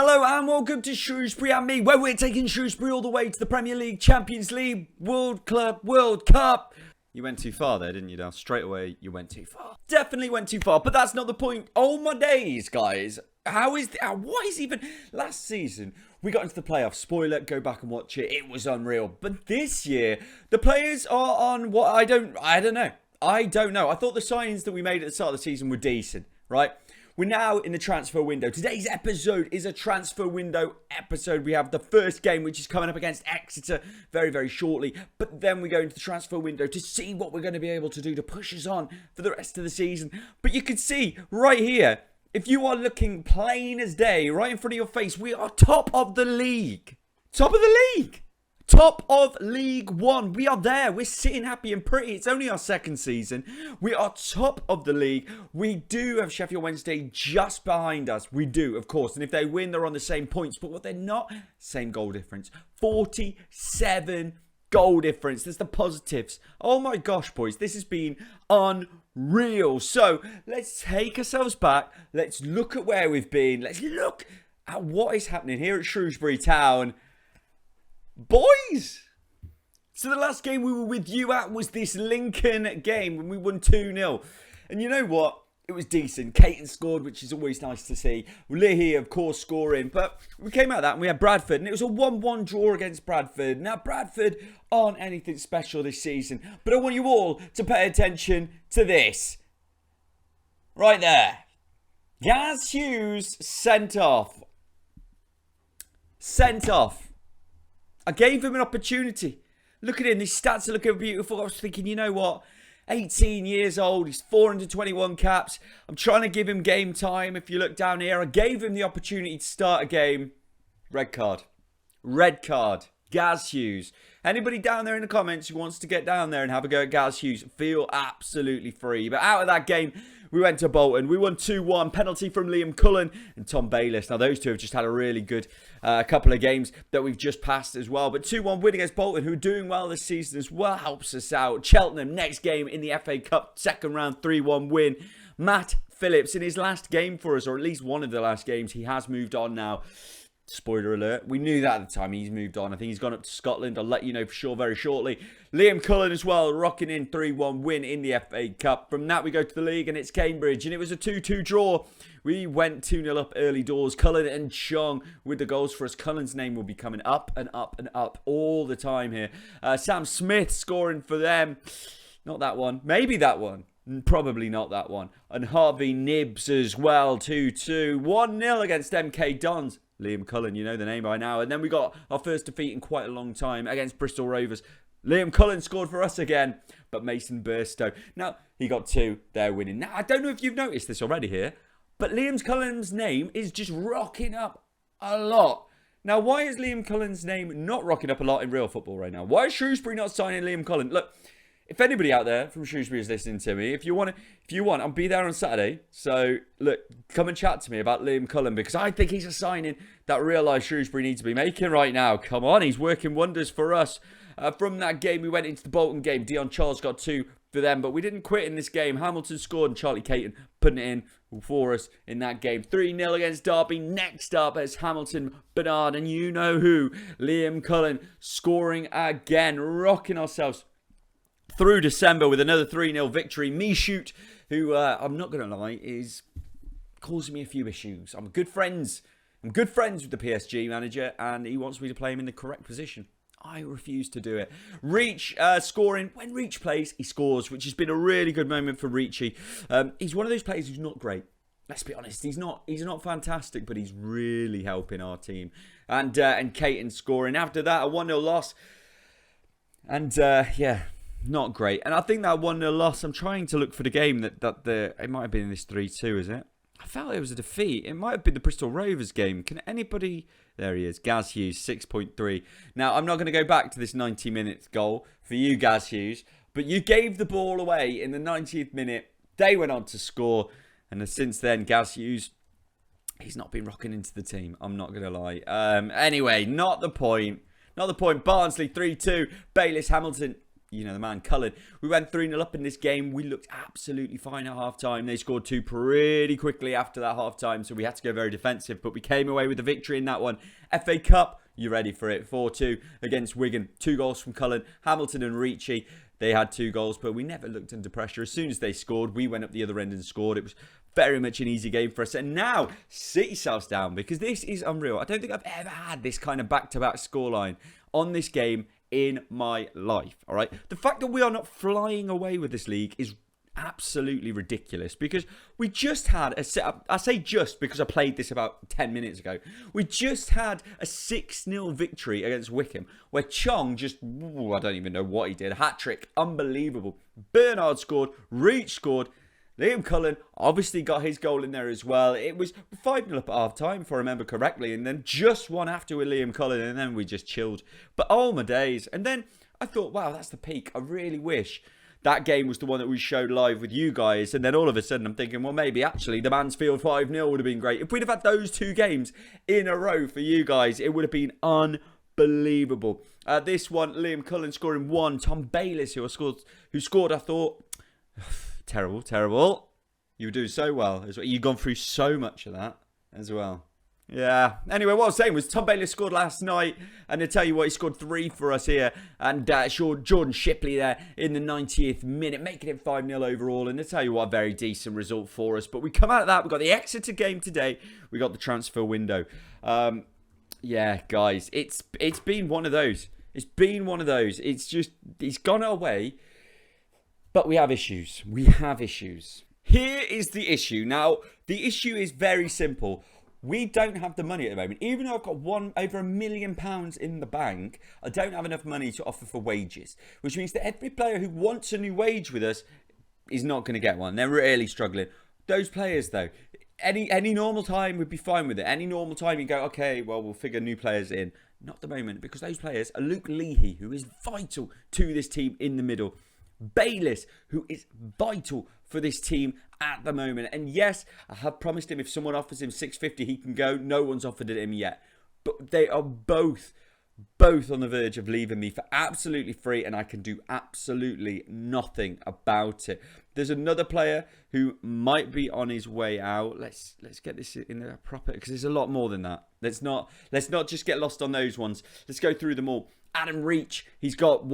Hello and welcome to Shrewsbury and me, where we're taking Shrewsbury all the way to the Premier League, Champions League, World Cup. You went too far there, didn't you, Dal? Straight away, you went too far. Definitely went too far, but that's not the point. Oh my days, guys. What is even... Last season, we got into the playoffs. Spoiler, go back and watch it. It was unreal. But this year, the players are on what I don't know. I don't know. I thought the signings that we made at the start of the season were decent, right? We're now in the transfer window. Today's episode is a transfer window episode. We have the first game, which is coming up against Exeter very, very shortly. But then we go into the transfer window to see what we're going to be able to do to push us on for the rest of the season. But you can see right here, if you are looking plain as day, right in front of your face, we are top of the league. Top of the league. Top of League One. We are there. We're sitting happy and pretty. It's only our second season. We are top of the league. We do have Sheffield Wednesday just behind us. We do, of course. And if they win, they're on the same points. But what they're not, same goal difference. 47 goal difference. There's the positives. Oh my gosh, boys. This has been unreal. So let's take ourselves back. Let's look at where we've been. Let's look at what is happening here at Shrewsbury Town. Boys! So the last game we were with you at was this Lincoln game when we won 2-0. And you know what? It was decent. Caton scored, which is always nice to see. Leahy, of course, scoring. But we came out of that and we had Bradford. And it was a 1-1 draw against Bradford. Now, Bradford aren't anything special this season. But I want you all to pay attention to this. Right there. Gaz Hughes sent off. Sent off. I gave him an opportunity. Look at him. These stats are looking beautiful. I was thinking, you know what? 18 years old. He's 421 caps. I'm trying to give him game time. If you look down here, I gave him the opportunity to start a game. Red card. Red card. Gaz Hughes. Anybody down there in the comments who wants to get down there and have a go at Gaz Hughes, feel absolutely free. But out of that game, we went to Bolton. We won 2-1. Penalty from Liam Cullen and Tom Bayliss. Now, those two have just had a really good couple of games that we've just passed as well. But 2-1 win against Bolton, who are doing well this season as well, helps us out. Cheltenham, next game in the FA Cup, second round, 3-1 win. Matt Phillips, in his last game for us, or at least one of the last games, he has moved on now. Spoiler alert. We knew that at the time. He's moved on. I think he's gone up to Scotland. I'll let you know for sure very shortly. Liam Cullen as well, rocking in 3-1 win in the FA Cup. From that, we go to the league, and it's Cambridge. And it was a 2-2 draw. We went 2-0 up early doors. Cullen and Chong with the goals for us. Cullen's name will be coming up and up and up all the time here. Sam Smith scoring for them. Not that one. Maybe that one. Probably not that one. And Harvey Nibbs as well. 2-2. 1-0 against MK Dons. Liam Cullen, you know the name by now. And then we got our first defeat in quite a long time against Bristol Rovers. Liam Cullen scored for us again, but Mason Burstow. Now, he got 2. They're winning. Now, I don't know if you've noticed this already here, but Liam Cullen's name is just rocking up a lot. Now, why is Liam Cullen's name not rocking up a lot in real football right now? Why is Shrewsbury not signing Liam Cullen? Look, if anybody out there from Shrewsbury is listening to me, if you want, I'll be there on Saturday. So, look, come and chat to me about Liam Cullen, because I think he's a signing that real life Shrewsbury needs to be making right now. Come on, he's working wonders for us. From that game, we went into the Bolton game. Dion Charles got 2 for them, but we didn't quit in this game. Hamilton scored and Charlie Caton putting it in for us in that game. 3-0 against Derby. Next up is Hamilton, Bernard, and you know who. Liam Cullen scoring again, rocking ourselves through December with another 3-0 victory. Shoot, who I'm not going to lie, is causing me a few issues. I'm good friends with the PSG manager, and he wants me to play him in the correct position. I refuse to do it. Reach scoring. When Reach plays, he scores, which has been a really good moment for Reachy. He's one of those players who's not great. Let's be honest. He's not fantastic, but he's really helping our team. And Caton scoring. After that, a 1-0 loss. And yeah, not great. And I think that 1-0 loss, I'm trying to look for the game it might have been this 3-2, is it? I felt it was a defeat. It might have been the Bristol Rovers game. Can anybody... There he is. Gaz Hughes, 6.3. Now, I'm not going to go back to this 90-minute goal for you, Gaz Hughes. But you gave the ball away in the 90th minute. They went on to score. And since then, Gaz Hughes, he's not been rocking into the team. I'm not going to lie. Anyway, not the point. Not the point. Barnsley, 3-2. Bayliss, Hamilton, you know, the man Cullen. We went 3-0 up in this game. We looked absolutely fine at half-time. They scored 2 pretty quickly after that half-time, so we had to go very defensive, but we came away with the victory in that one. FA Cup, you ready for it? 4-2 against Wigan. 2 goals from Cullen, Hamilton and Ricci. They had 2 goals, but we never looked under pressure. As soon as they scored, we went up the other end and scored. It was very much an easy game for us. And now, sit yourselves down, because this is unreal. I don't think I've ever had this kind of back-to-back scoreline on this game in my life, all right? The fact that we are not flying away with this league is absolutely ridiculous, because we just had I say just because I played this about 10 minutes ago. We just had a 6-0 victory against Wickham, where Chong just, I don't even know what he did, hat-trick, unbelievable. Bernard scored, Reach scored, Liam Cullen obviously got his goal in there as well. It was 5-0 up at half-time, if I remember correctly, and then just one after with Liam Cullen, and then we just chilled. But oh my days. And then I thought, wow, that's the peak. I really wish that game was the one that we showed live with you guys. And then all of a sudden I'm thinking, well, maybe actually the Mansfield 5-0 would have been great. If we'd have had those 2 games in a row for you guys, it would have been unbelievable. This one, Liam Cullen scoring 1. Tom Bayliss, who scored, I thought, terrible. You were doing so well as well. You've gone through so much of that as well. Yeah. Anyway, what I was saying was Tom Bayliss scored last night, and I tell you what, he scored 3 for us here. And Jordan Shipley there in the 90th minute, making it 5-0 overall. And I tell you what, a very decent result for us. But we come out of that. We've got the Exeter game today. We got the transfer window. Yeah, guys, it's been one of those. It's been one of those. It's just, it's gone our way. But we have issues. Here is the issue. Now, the issue is very simple. We don't have the money at the moment. Even though I've got over £1 million in the bank, I don't have enough money to offer for wages. Which means that every player who wants a new wage with us is not going to get one. They're really struggling. Those players, though, any normal time we'd be fine with it. Any normal time you go, okay, well, we'll figure new players in. Not the moment, because those players are Luke Leahy, who is vital to this team in the middle. Bayliss, who is vital for this team at the moment. And yes, I have promised him if someone offers him $650, he can go. No one's offered it him yet. But they are both on the verge of leaving me for absolutely free, and I can do absolutely nothing about it. There's another player who might be on his way out. Let's get this in there proper, because there's a lot more than that. Let's not just get lost on those ones. Let's go through them all. Adam Reach, he's got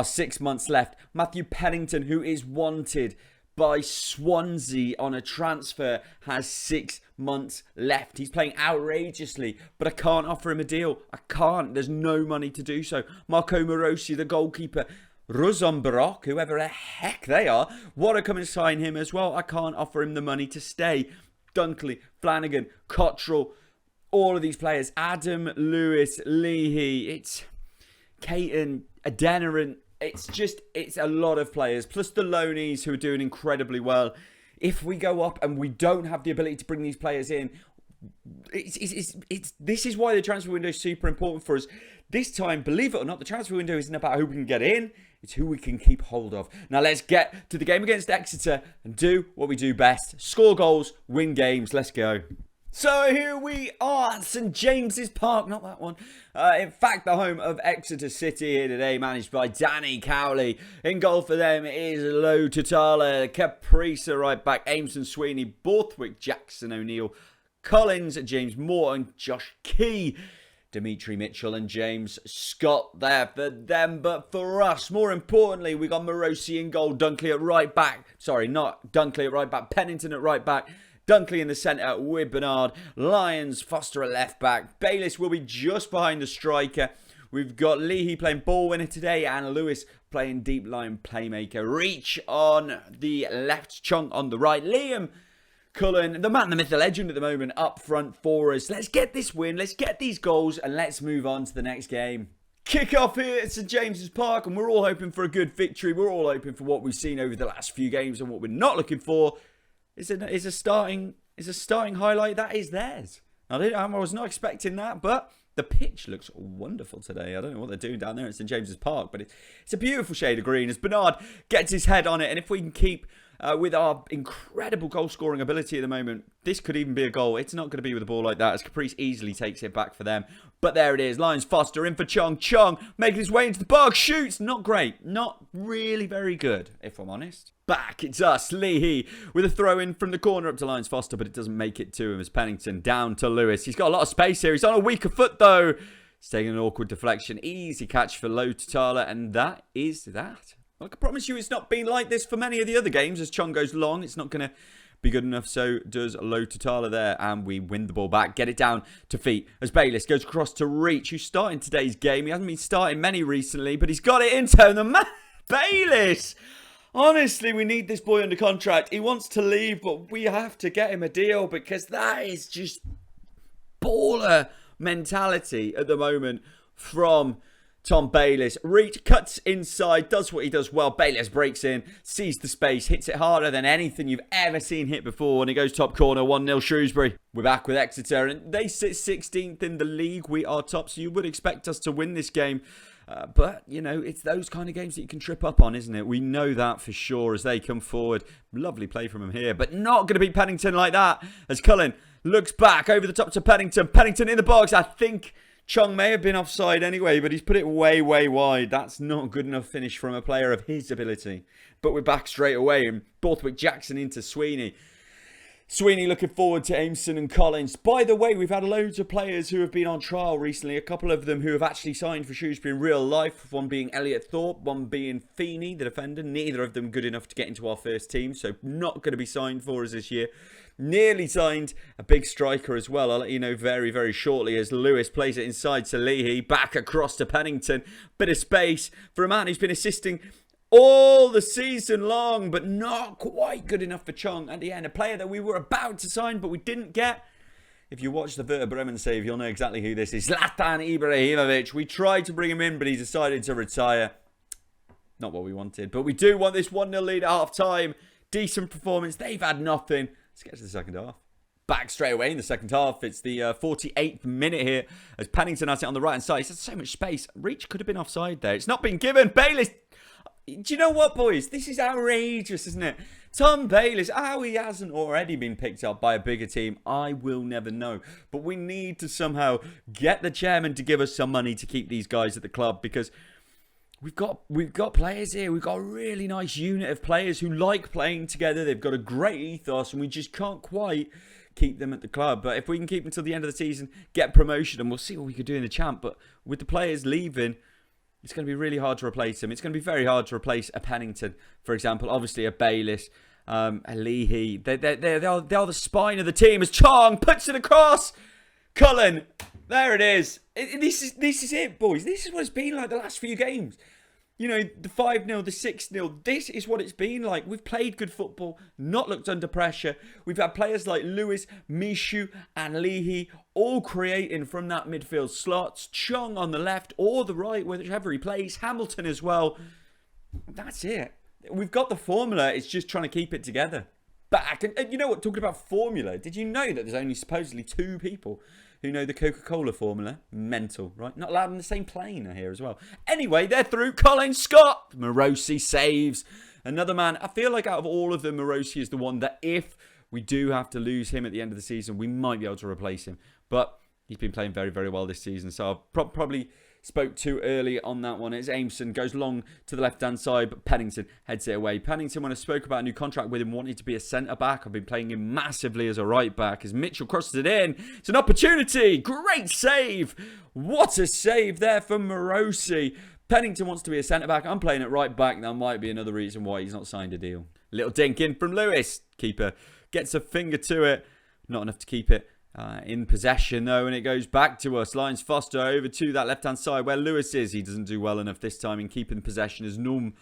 6 months left. Matthew Pennington, who is wanted by Swansea on a transfer, has 6 months left. He's playing outrageously, but I can't offer him a deal. I can't. There's no money to do so. Marco Morosi, the goalkeeper. Rosenbrock, whoever the heck they are, want to come and sign him as well. I can't offer him the money to stay. Dunkley, Flanagan, Cottrell, all of these players. Adam, Lewis, Leahy, it's Caton, Adeniran. It's a lot of players, plus the loanies who are doing incredibly well. If we go up and we don't have the ability to bring these players in, this is why the transfer window is super important for us. This time, believe it or not, the transfer window isn't about who we can get in, it's who we can keep hold of. Now let's get to the game against Exeter and do what we do best. Score goals, win games, let's go. So here we are at St James's Park, not that one. In fact, the home of Exeter City here today, managed by Danny Cowley. In goal for them is Lo Tutala, Caprisa right back, Ameson Sweeney, Borthwick, Jackson O'Neill, Collins, James Morton, Josh Key, Dimitri Mitchell and James Scott there for them. But for us, more importantly, we got Morosi in goal, Dunkley at right back. Sorry, not Dunkley at right back, Pennington at right back. Dunkley in the centre with Bernard. Lyons, Foster at left back. Bayliss will be just behind the striker. We've got Leahy playing ball winner today and Lewis playing deep line playmaker. Reach on the left, Chunk on the right. Liam Cullen, the man, the myth, the legend at the moment, up front for us. Let's get this win. Let's get these goals and let's move on to the next game. Kick off here at St James's Park, and we're all hoping for a good victory. We're all hoping for what we've seen over the last few games, and what we're not looking for is a starting highlight that is theirs. I was not expecting that, but the pitch looks wonderful today. I don't know what they're doing down there at St James's Park, but it's a beautiful shade of green as Bernard gets his head on it. And if we can keep with our incredible goal-scoring ability at the moment, this could even be a goal. It's not going to be with a ball like that, as Caprice easily takes it back for them. But there it is. Lions Foster in for Chung. Chung making his way into the box. Shoots. Not great. Not really very good, if I'm honest. Back, it's us. Leahy with a throw in from the corner up to Lions Foster, but it doesn't make it to him as Pennington down to Lewis. He's got a lot of space here. He's on a weaker foot, though. He's taking an awkward deflection. Easy catch for Low Tatala, and that is that. I can promise you it's not been like this for many of the other games. As Chung goes long, it's not going to be good enough. So does Low Tatala there. And we win the ball back. Get it down to feet as Bayliss goes across to Reach, who's starting today's game. He hasn't been starting many recently, but he's got it into the man. Bayliss! Honestly, we need this boy under contract. He wants to leave, but we have to get him a deal because that is just baller mentality at the moment from Tom Bayliss. Reach cuts inside, does what he does well. Bayliss breaks in, sees the space, hits it harder than anything you've ever seen hit before, and he goes top corner, 1-0 Shrewsbury. We're back with Exeter, and they sit 16th in the league. We are top, so you would expect us to win this game. But, you know, it's those kind of games that you can trip up on, isn't it? We know that for sure as they come forward. Lovely play from him here, but not going to beat Pennington like that. As Cullen looks back over the top to Pennington. Pennington in the box. I think Chung may have been offside anyway, but he's put it way, way wide. That's not a good enough finish from a player of his ability. But we're back straight away. And Borthwick Jackson into Sweeney. Sweeney looking forward to Aimson and Collins. By the way, we've had loads of players who have been on trial recently. A couple of them who have actually signed for Shrewsbury in real life. One being Elliot Thorpe, one being Feeney, the defender. Neither of them good enough to get into our first team, so not going to be signed for us this year. Nearly signed a big striker as well. I'll let you know very, very shortly as Lewis plays it inside to Leahy. Back across to Pennington. Bit of space for a man who's been assisting all the season long, but not quite good enough for Chung at the end. A player that we were about to sign, but we didn't get. If you watch the Werder Bremen save, you'll know exactly who this is. Zlatan Ibrahimovic. We tried to bring him in, but he decided to retire. Not what we wanted, but we do want this 1-0 lead at half-time. Decent performance. They've had nothing. Let's get to the second half. Back straight away in the second half. It's the 48th minute here as Pennington has it on the right-hand side. He's had so much space. Reach could have been offside there. It's not been given. Bayliss. Do you know what, boys? This is outrageous, isn't it? Tom Bayliss, how he hasn't already been picked up by a bigger team, I will never know. But we need to somehow get the chairman to give us some money to keep these guys at the club because we've got players here. We've got a really nice unit of players who like playing together. They've got a great ethos, and we just can't quite keep them at the club. But if we can keep them until the end of the season, get promotion, and we'll see what we could do in the champ. But with the players leaving, it's going to be really hard to replace him. It's going to be very hard to replace a Pennington, for example. Obviously, a Bayliss, a Leahy. They are the spine of the team. As Chong puts it across. Cullen, there it is. This is it, boys. This is what it's been like the last few games. You know, the 5-0, the 6-0. This is what it's been like. We've played good football, not looked under pressure. We've had players like Lewis, Mishu and Leahy all creating from that midfield slots. Chung on the left or the right, whichever he plays. Hamilton as well. That's it. We've got the formula. It's just trying to keep it together. Back. And you know what? Talking about formula, did you know that there's only supposedly 2 people who know the Coca-Cola formula? Mental, right? Not allowed on the same plane, I hear as well. Anyway, they're through. Colin Scott. Morosi saves. Another man. I feel like out of all of them, Morosi is the one that if we do have to lose him at the end of the season, we might be able to replace him. But he's been playing very, very well this season. So I probably spoke too early on that one. It's Aimson goes long to the left-hand side, but Pennington heads it away. Pennington, when I spoke about a new contract with him, wanted to be a centre-back. I've been playing him massively as a right-back. As Mitchell crosses it in, it's an opportunity. Great save. What a save there from Morosi. Pennington wants to be a centre-back. I'm playing at right-back. That might be another reason why he's not signed a deal. Little dink in from Lewis. Keeper gets a finger to it. Not enough to keep it in possession, though, and it goes back to us. Lions Foster over to that left-hand side where Lewis is. He doesn't do well enough this time in keeping possession as Num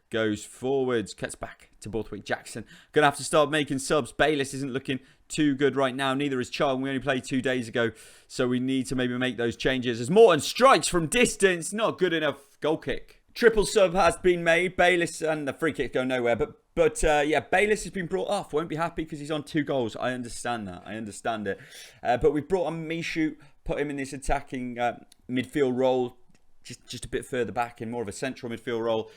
goes forwards. Cuts back to Borthwick Jackson. Going to have to start making subs. Bayliss isn't looking too good right now. Neither is Chong. We only played 2 days ago, so we need to maybe make those changes. As Morton strikes from distance. Not good enough. Goal kick. Triple sub has been made. Bayliss and the free kick go nowhere, But yeah, Bayliss has been brought off. Won't be happy because he's on 2 goals. I understand that. I understand it. But we've brought on Mishu, put him in this attacking midfield role, just a bit further back in more of a central midfield role.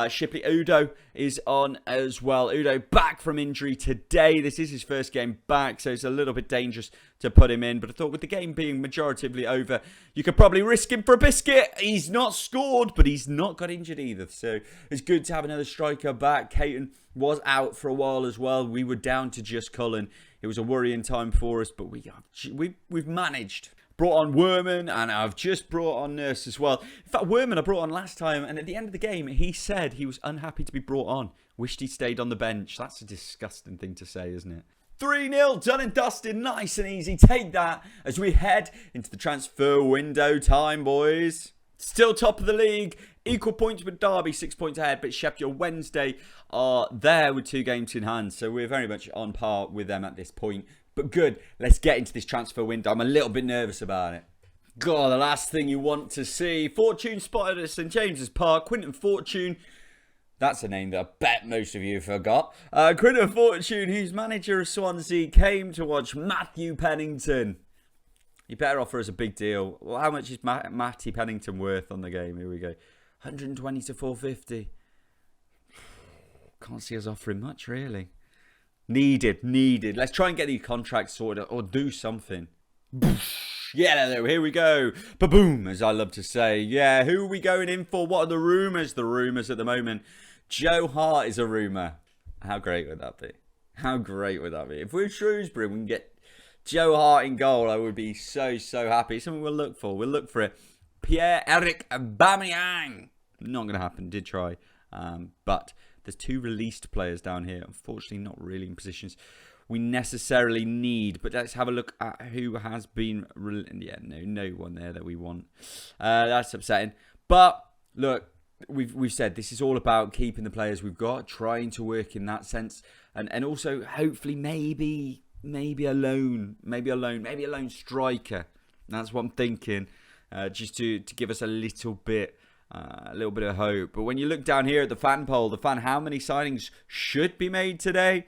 Shipley Udo is on as well. Udo back from injury today. This is his first game back, so it's a little bit dangerous to put him in. But I thought with the game being majoritively over, you could probably risk him for a biscuit. He's not scored, but he's not got injured either. So it's good to have another striker back. Caton was out for a while as well. We were down to just Cullen. It was a worrying time for us, but we've managed. Brought on Werman, and I've just brought on Nurse as well. In fact, Werman I brought on last time, and at the end of the game, he said he was unhappy to be brought on. Wished he stayed on the bench. That's a disgusting thing to say, isn't it? 3-0, done and dusted, nice and easy. Take that as we head into the transfer window time, boys. Still top of the league, equal points with Derby, 6 points ahead, but Sheffield Wednesday are there with 2 games in hand, so we're very much on par with them at this point. But good, let's get into this transfer window. I'm a little bit nervous about it. God, the last thing you want to see. Fortune spotted at St James's Park. Quinton Fortune. That's a name that I bet most of you forgot. Quinton Fortune, who's manager of Swansea, came to watch Matthew Pennington. You better offer us a big deal. Well, how much is Matty Pennington worth on the game? Here we go. 120 to 450. Can't see us offering much, really. Needed. Let's try and get these contracts sorted or do something. Yeah, here we go. Ba-boom, as I love to say. Yeah, who are we going in for? What are the rumours? The rumours at the moment. Joe Hart is a rumour. How great would that be? How great would that be? If we're Shrewsbury, we can get Joe Hart in goal. I would be so happy. Something we'll look for. We'll look for it. Pierre-Emerick Aubameyang. Not going to happen. Did try. But there's 2 released players down here. Unfortunately, not really in positions we necessarily need. But let's have a look at who has been... Yeah, no one there that we want. That's upsetting. But, look, we've said this is all about keeping the players we've got, trying to work in that sense. And also, hopefully, maybe a lone striker. That's what I'm thinking. Just to give us a little bit of hope. But when you look down here at the fan poll, how many signings should be made today?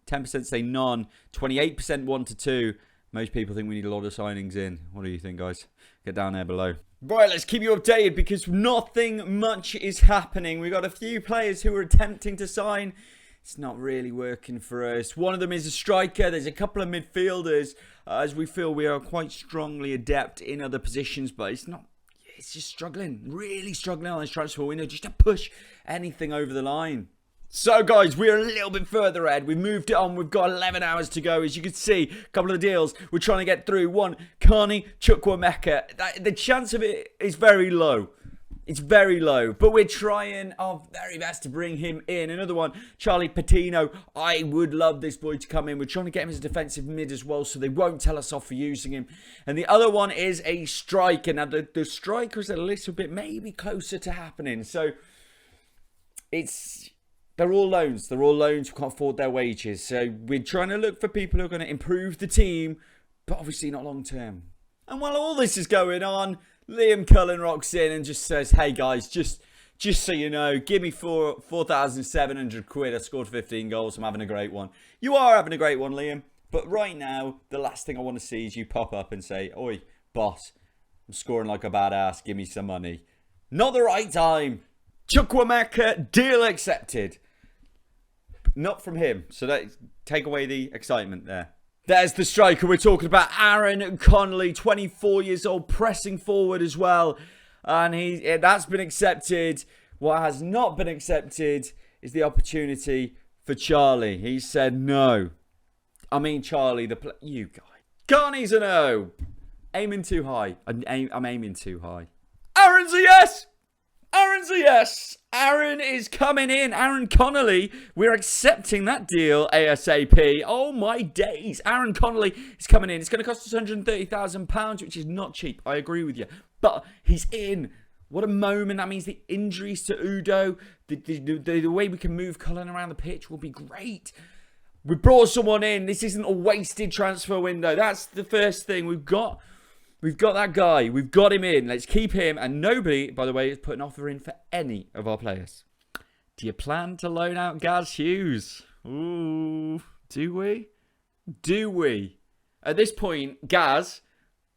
10% say none. 28% 1 to 2. Most people think we need a lot of signings in. What do you think, guys? Get down there below. Right, let's keep you updated because nothing much is happening. We've got a few players who are attempting to sign. It's not really working for us. One of them is a striker. There's a couple of midfielders, as we feel we are quite strongly adept in other positions, but it's just struggling, really struggling on this transfer window just to push anything over the line. So, guys, we're a little bit further ahead. We've moved it on. We've got 11 hours to go. As you can see, a couple of the deals we're trying to get through. One, Carney Chukwuemeka. The chance of it is very low. It's very low, but we're trying our very best to bring him in. Another one, Charlie Patino. I would love this boy to come in. We're trying to get him as a defensive mid as well, so they won't tell us off for using him. And the other one is a striker. Now, the striker is a little bit maybe closer to happening. So, they're all loans. They're all loans. We can't afford their wages. So, we're trying to look for people who are going to improve the team, but obviously not long term. And while all this is going on, Liam Cullen rocks in and just says, hey guys, just so you know, give me 4,700 quid. I scored 15 goals. I'm having a great one. You are having a great one, Liam. But right now, the last thing I want to see is you pop up and say, oi, boss, I'm scoring like a badass. Give me some money. Not the right time. Chukwuemeka, deal accepted. Not from him. So take away the excitement there. There's the striker we're talking about, Aaron Connolly, 24 years old, pressing forward as well. And that's been accepted. What has not been accepted is the opportunity for Charlie. He said no. I mean, Charlie, you guy. Carney's a no. Aiming too high. I'm aiming too high. Aaron's a yes. Aaron's a yes. Aaron is coming in. Aaron Connolly. We're accepting that deal ASAP. Oh my days. Aaron Connolly is coming in. It's going to cost us £130,000, which is not cheap. I agree with you. But he's in. What a moment. That means the injuries to Udo, the way we can move Cullen around the pitch will be great. We brought someone in. This isn't a wasted transfer window. That's the first thing. We've got that guy. We've got him in. Let's keep him. And nobody, by the way, has put an offer in for any of our players. Do you plan to loan out Gaz Hughes? Ooh, do we? Do we? At this point, Gaz,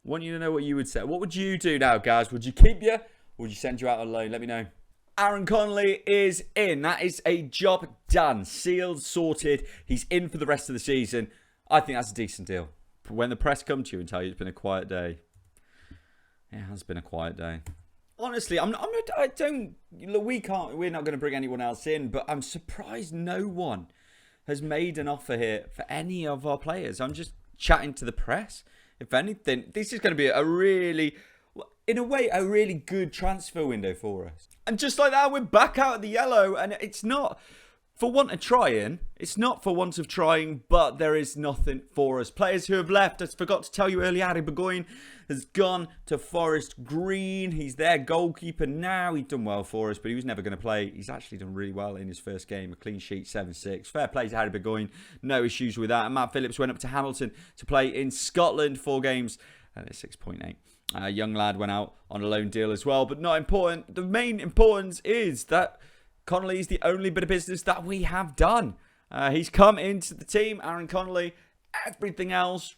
I want you to know what you would say. What would you do now, Gaz? Would you keep you? Or would you send you out on loan? Let me know. Aaron Connolly is in. That is a job done. Sealed, sorted. He's in for the rest of the season. I think that's a decent deal. When the press come to you and tell you it's been a quiet day, it has been a quiet day. Honestly, we're not going to bring anyone else in, but I'm surprised no one has made an offer here for any of our players. I'm just chatting to the press. If anything, this is going to be a really good transfer window for us. And just like that, we're back out of the yellow, and it's not for want of trying. It's not for want of trying, but there is nothing for us. Players who have left, I forgot to tell you earlier, Harry Burgoyne has gone to Forest Green. He's their goalkeeper now. He's done well for us, but he was never going to play. He's actually done really well in his first game. A clean sheet, 7-6. Fair play to Harry Burgoyne. No issues with that. And Matt Phillips went up to Hamilton to play in Scotland. 4 games. And it's 6.8. Young lad went out on a loan deal as well, but not important. The main importance is that Connolly is the only bit of business that we have done. He's come into the team, Aaron Connolly. Everything else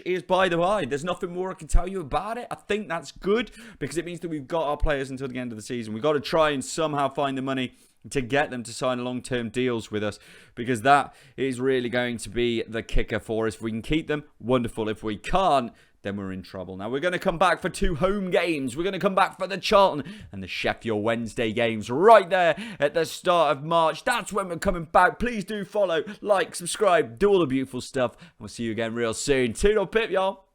is by the by. There's nothing more I can tell you about it. I think that's good because it means that we've got our players until the end of the season. We've got to try and somehow find the money to get them to sign long-term deals with us, because that is really going to be the kicker for us. If we can keep them, wonderful. If we can't, then we're in trouble. Now, we're going to come back for 2 home games. We're going to come back for the Charlton and the Sheffield Wednesday games right there at the start of March. That's when we're coming back. Please do follow, like, subscribe, do all the beautiful stuff. And we'll see you again real soon. Toodle pip, y'all.